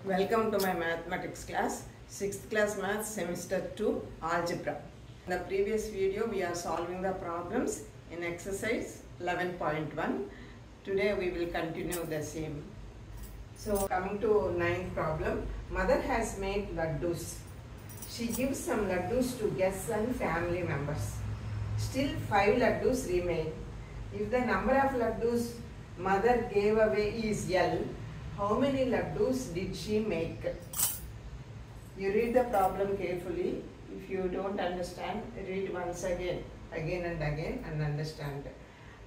Welcome to my mathematics class, 6th class maths semester 2 algebra. In the previous video we are solving the problems in exercise 11.1. Today we will continue the same. So coming to 9th problem, mother has made laddus. She gives some laddus to guests and family members. Still 5 laddus remain. If the number of laddus mother gave away is L, how many laddus did she make? You read the problem carefully. If you don't understand, read once again and again and understand.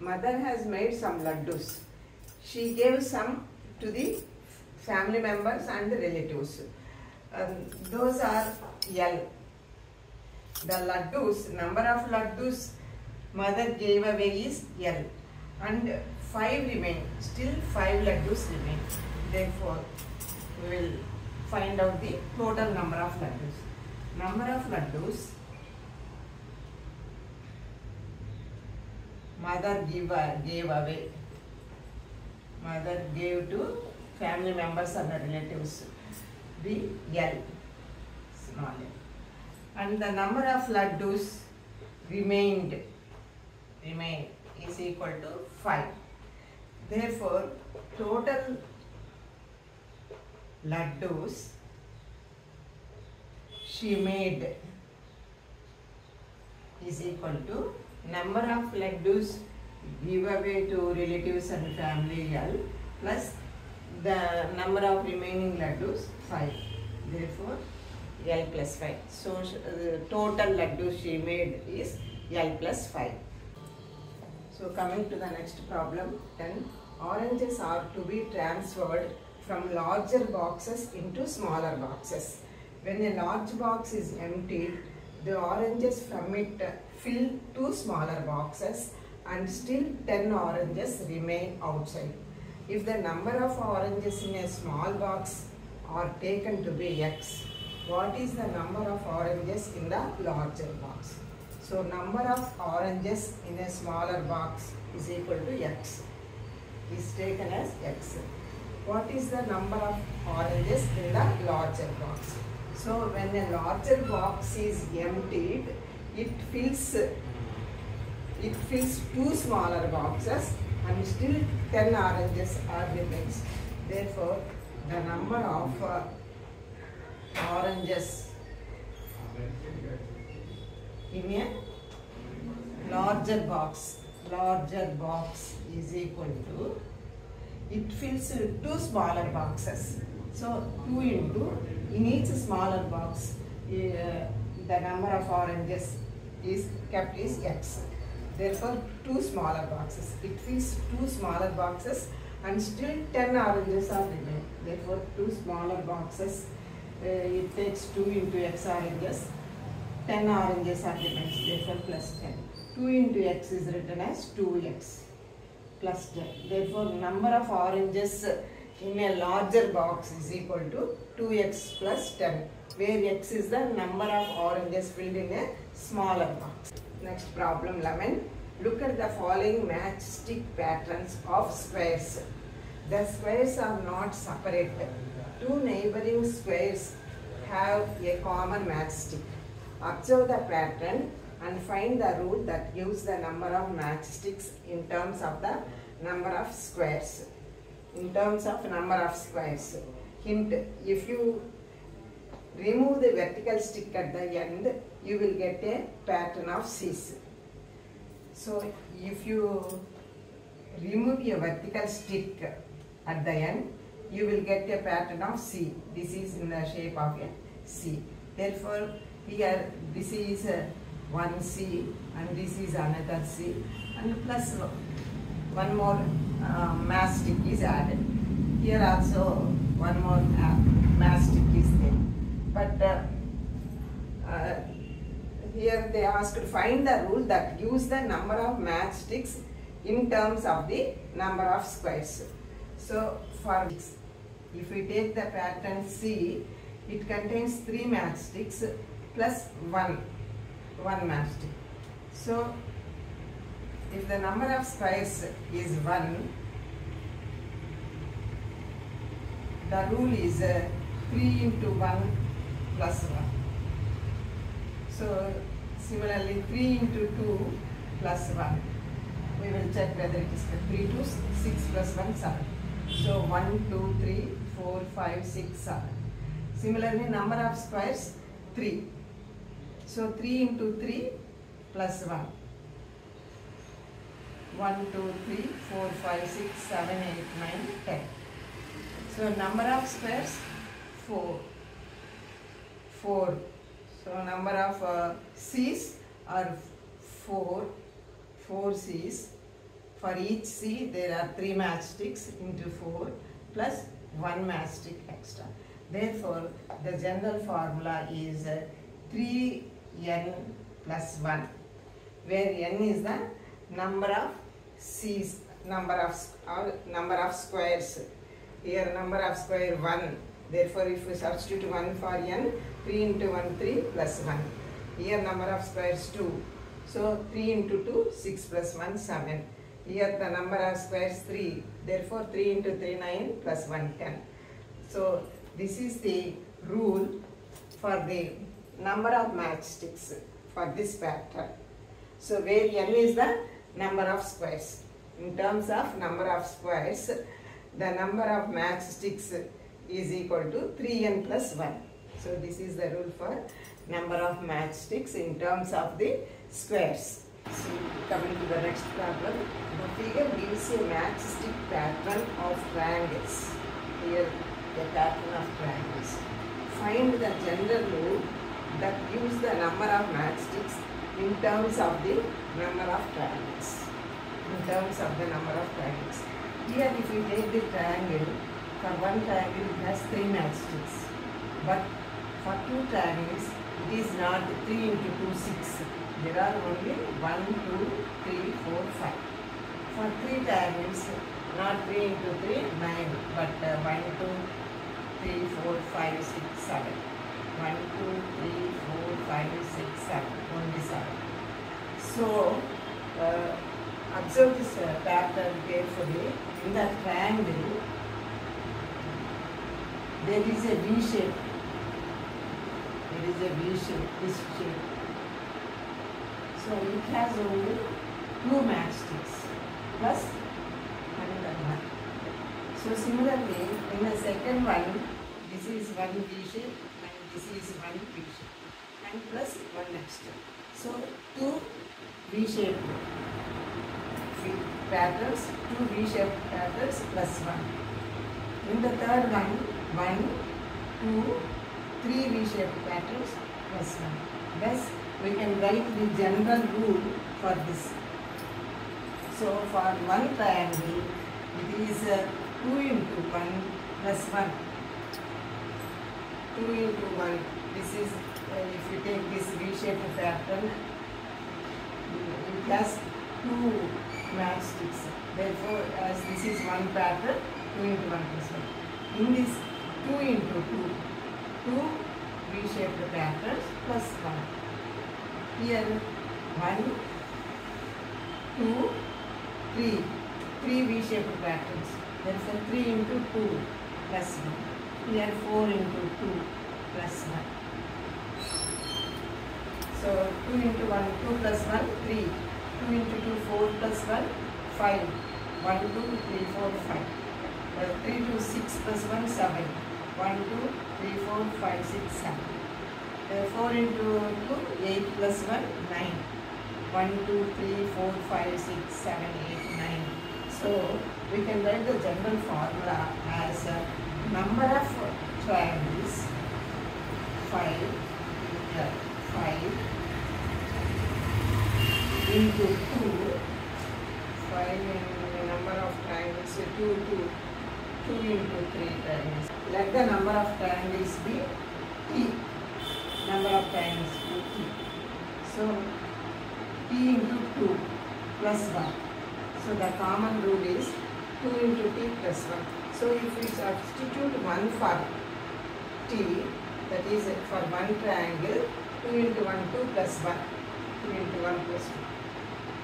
Mother has made some laddus. She gave some to the family members and the relatives. Those are L. The laddus, number of laddus mother gave away is L. And 5 remain. Still 5 laddus remain. Therefore, we will find out the total number of laddus. Number of laddus mother gave away. Mother gave to family members and relatives. The L, small l. And the number of laddus remain is equal to 5. Therefore, total laddus she made is equal to number of laddus give away to relatives and family L plus the number of remaining laddus 5. Therefore, L plus 5. So, the total laddus she made is L plus 5. So, coming to the next problem, then oranges are to be transferred from larger boxes into smaller boxes. When a large box is emptied, the oranges from it fill 2 smaller boxes and still 10 oranges remain outside. If the number of oranges in a small box are taken to be X, what is the number of oranges in the larger box? So, number of oranges in a smaller box is equal to X, is taken as X. What is the number of oranges in the larger box? So, when a larger box is emptied, it fills 2 smaller boxes and still 10 oranges are remains. Therefore, the number of oranges in a larger box is equal to, it fills 2 smaller boxes. So, 2 into, in each smaller box, the number of oranges is kept is X. Therefore, 2 smaller boxes. It fills 2 smaller boxes and still 10 oranges are remaining. Therefore, 2 smaller boxes, it takes 2 into X oranges, 10 oranges are remains. Therefore, plus 10. 2 into X is written as 2X plus 10. Therefore, number of oranges in a larger box is equal to 2X plus 10, where X is the number of oranges filled in a smaller box. Next problem 11. Look at the following matchstick patterns of squares. The squares are not separate. 2 neighboring squares have a common matchstick. Observe the pattern and find the rule that gives the number of matchsticks in terms of the number of squares. In terms of number of squares. Hint, if you remove the vertical stick at the end, you will get a pattern of C's. So, if you remove a vertical stick at the end, you will get a pattern of C. This is in the shape of a C. Therefore, here this is one C and this is another C, and plus one more matchstick is added. Here also one more matchstick is there. But here they asked to find the rule that gives the number of matchsticks in terms of the number of squares. So, for if we take the pattern C, it contains 3 matchsticks plus one matchstick. So, if the number of squares is 1, the rule is 3 into 1 plus 1. So similarly 3 into 2 plus 1. We will check whether it is 3 to 6 plus 1 7. So 1, 2, 3, 4, 5, 6, 7. Similarly number of squares 3. So 3 into 3 plus 1. 1, 2, 3, 4, 5, 6, 7, 8, 9, 10. So number of squares 4. 4. So number of C's are 4. 4 C's. For each C there are 3 matchsticks into 4 plus 1 matchstick extra. Therefore the general formula is 3n plus 1, where n is the number of C's, number of squares. Here number of square 1. Therefore if we substitute 1 for n, 3 into 1 3 plus 1. Here number of squares 2. So 3 into 2 6 plus 1 7. Here the number of squares 3. Therefore 3 into 3 9 plus 1 10. So this is the rule for the number of matchsticks for this pattern. So where n is the number of squares. In terms of number of squares, the number of matchsticks is equal to 3n plus 1. So this is the rule for number of matchsticks in terms of the squares. So coming to the next problem, the figure gives a matchstick pattern of triangles. Here the pattern of triangles. Find the general rule that gives the number of matchsticks in terms of the number of triangles. In terms of the number of triangles. Here if we take the triangle, for one triangle it has 3 matchsticks. But for 2 triangles it is not 3 into 2 6. There are only 1, 2, 3, 4, 5. For 3 triangles, not 3 into 3, 9, but 1, 2, 3, 4, 5, 6, 7. 1, 2, 3, 4, 5, 6, 7. Only 7. So, observe this pattern carefully. In the triangle, there is a V shape. There is a V shape, this shape. So it has only 2 matchsticks plus another one. So similarly, in the second one, this is one V shape and this is one V shape and plus one matchstick. So 2 V shaped patterns, 2 V shaped patterns plus 1. In the third one, 1, 2, 3 V shaped patterns plus 1. Thus, we can write the general rule for this. So for one triangle, it is 2 into 1 plus 1. 2 into 1. This is, if you take this V-shaped pattern, it has 2 matchsticks. Therefore, as this is one pattern, 2 into 1 plus 1. In this 2 into 2, 2 V-shaped patterns plus 1. Here 1, 2, 3. 3 V-shaped patterns. Therefore 3 into 2 plus 1. Here 4 into 2 plus 1. So 2 into 1, 2 plus 1, 3. 2 into 2, 4 plus 1, 5. 1, 2, 3, 4, 5. 3 to 6 plus 1, 7. 1, 2, 3, 4, 5, 6, 7. 4 into 2, 8 plus 1, 9. 1, 2, 3, 4, 5, 6, 7, 8, 9. So, we can write the general formula as number of triangles 5 into 2. 5 in the number of triangles 2 into 3 triangles. Let the number of triangles be T. Number of triangles be T. So T into 2 plus 1. So the common rule is 2 into T plus 1. So if we substitute 1 for T, that is for one triangle, 2 into 1, 2 plus 1. 2 into 1 plus 2.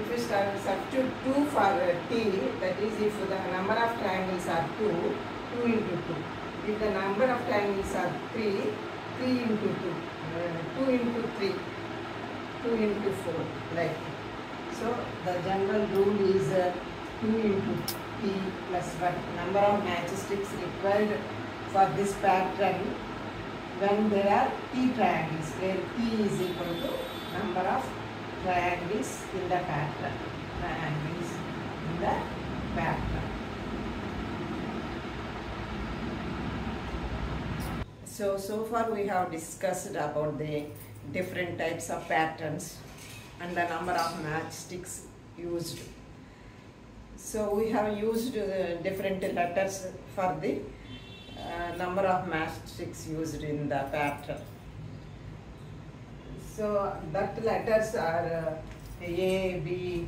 If we substitute 2 for T, that is if the number of triangles are 2, 2 into 2. if the number of triangles are 3, 3 into 2, 2 into 3, 2 into 4, like. So the general rule is 2 into t plus 1. Number of matchsticks required for this pattern when there are t triangles, where t is equal to number of triangles in the pattern. Triangles in the pattern. So far we have discussed about the different types of patterns and the number of matchsticks used. So we have used different letters for the number of matchsticks used in the pattern. So that letters are A, B,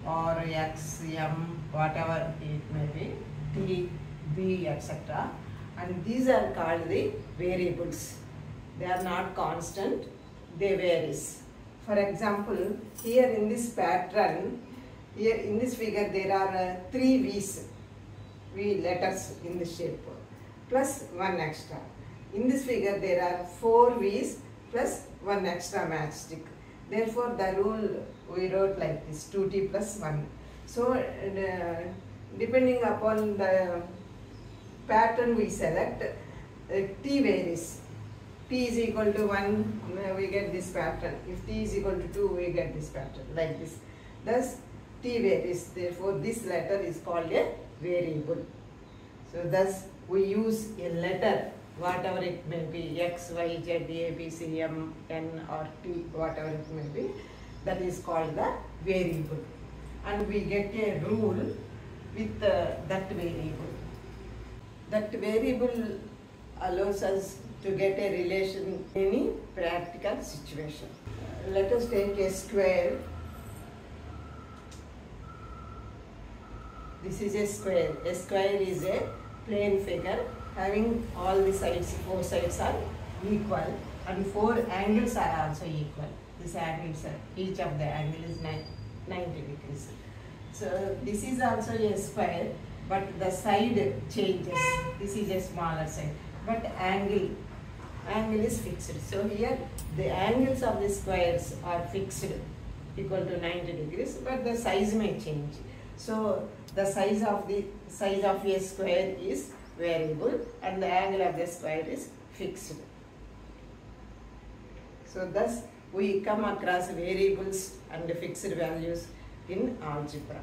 or X, M, whatever it may be, T, B, etc. And these are called the variables. They are not constant, they varies. For example, here in this pattern, here in this figure there are 3 V's, V letters in the shape, plus 1 extra. In this figure there are 4 V's plus 1 extra matchstick. Therefore the rule we wrote like this, 2t plus 1. So depending upon the pattern we select, t varies. T is equal to 1, we get this pattern. If t is equal to 2, we get this pattern, like this. Thus t varies. Therefore this letter is called a variable. So thus we use a letter, whatever it may be, X, Y, Z, A, B, C, M, N or T, whatever it may be, that is called the variable. And we get a rule with that variable. That variable allows us to get a relation in any practical situation. Let us take a square. This is a square. A square is a plane figure having all the sides, 4 sides are equal and 4 angles are also equal. These angles are, each of the angle is 90 degrees. So this is also a square, but the side changes. This is a smaller side, but angle is fixed. So here the angles of the squares are fixed, equal to 90 degrees, but the size may change. So the size of a square is variable and the angle of the square is fixed. So thus we come across variables and fixed values in algebra.